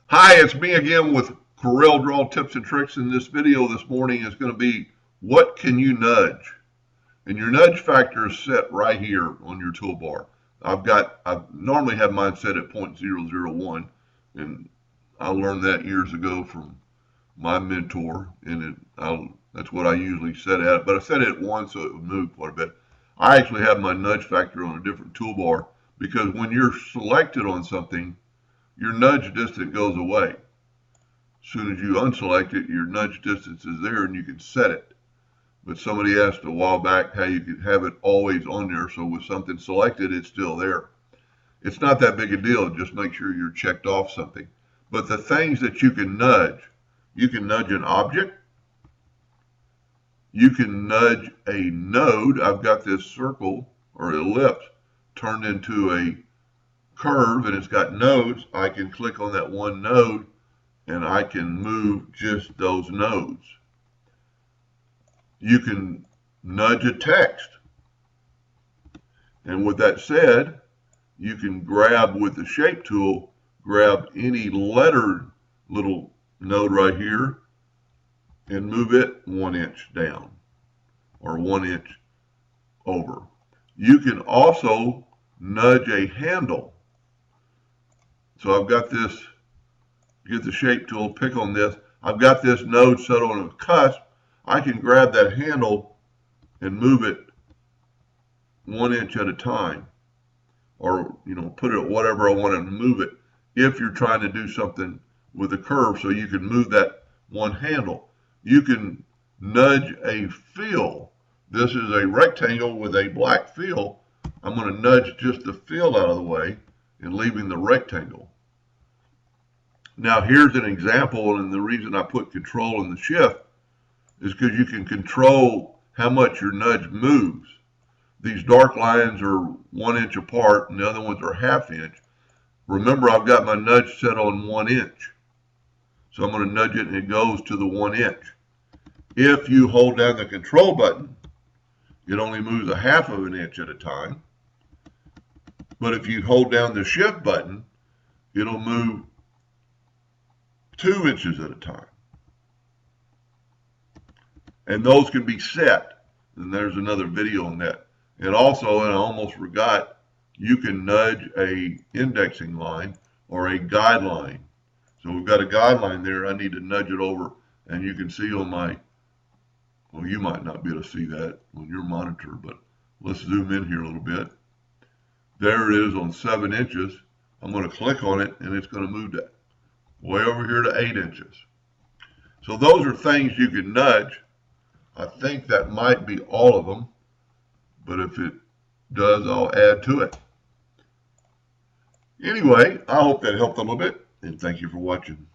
Hi, it's me again with Corel Draw Tips and Tricks. In this video this morning is going to be what can you nudge? And your nudge factor is set right here on your toolbar. I normally have mine set at 0.001, and I learned that years ago from my mentor, and that's what I usually set at. But I set it at 1 so it would move quite a bit. I actually have my nudge factor on a different toolbar because when you're selected on something, your nudge distance goes away. As soon as you unselect it, your nudge distance is there and you can set it. But somebody asked a while back how you could have it always on there, so with something selected, it's still there. It's not that big a deal, just make sure you're checked off something. But the things that you can nudge an object, you can nudge a node. I've got this circle or ellipse turned into a curve and it's got nodes. I can click on that one node and I can move just those nodes. You can nudge a text. And with that said, you can grab with the shape tool, grab any lettered little node right here and move it 1 inch down or 1 inch over. You can also nudge a handle. So I've got this, get the shape tool, pick on this. I've got this node set on a cusp. I can grab that handle and move it 1 inch at a time, or put it whatever I want to move it if you're trying to do something with a curve, so you can move that one handle. You can nudge a fill. This is a rectangle with a black fill. I'm going to nudge just the fill out of the way and leaving the rectangle. Now here's an example, and the reason I put control in the shift is because you can control how much your nudge moves. These dark lines are 1 inch apart and the other ones are ½ inch. Remember, I've got my nudge set on 1 inch. So I'm going to nudge it and it goes to the 1 inch. If you hold down the control button, it only moves ½ inch at a time. But if you hold down the shift button, it'll move 2 inches at a time. And those can be set. And there's another video on that. And also, and I almost forgot, you can nudge a indexing line or a guideline. So we've got a guideline there. I need to nudge it over, and you can see on my, well, you might not be able to see that on your monitor, but let's zoom in here a little bit. There it is on 7 inches. I'm going to click on it, and it's going to move that way over here to 8 inches. So those are things you can nudge. I think that might be all of them, but if it does, I'll add to it. Anyway, I hope that helped a little bit, and thank you for watching.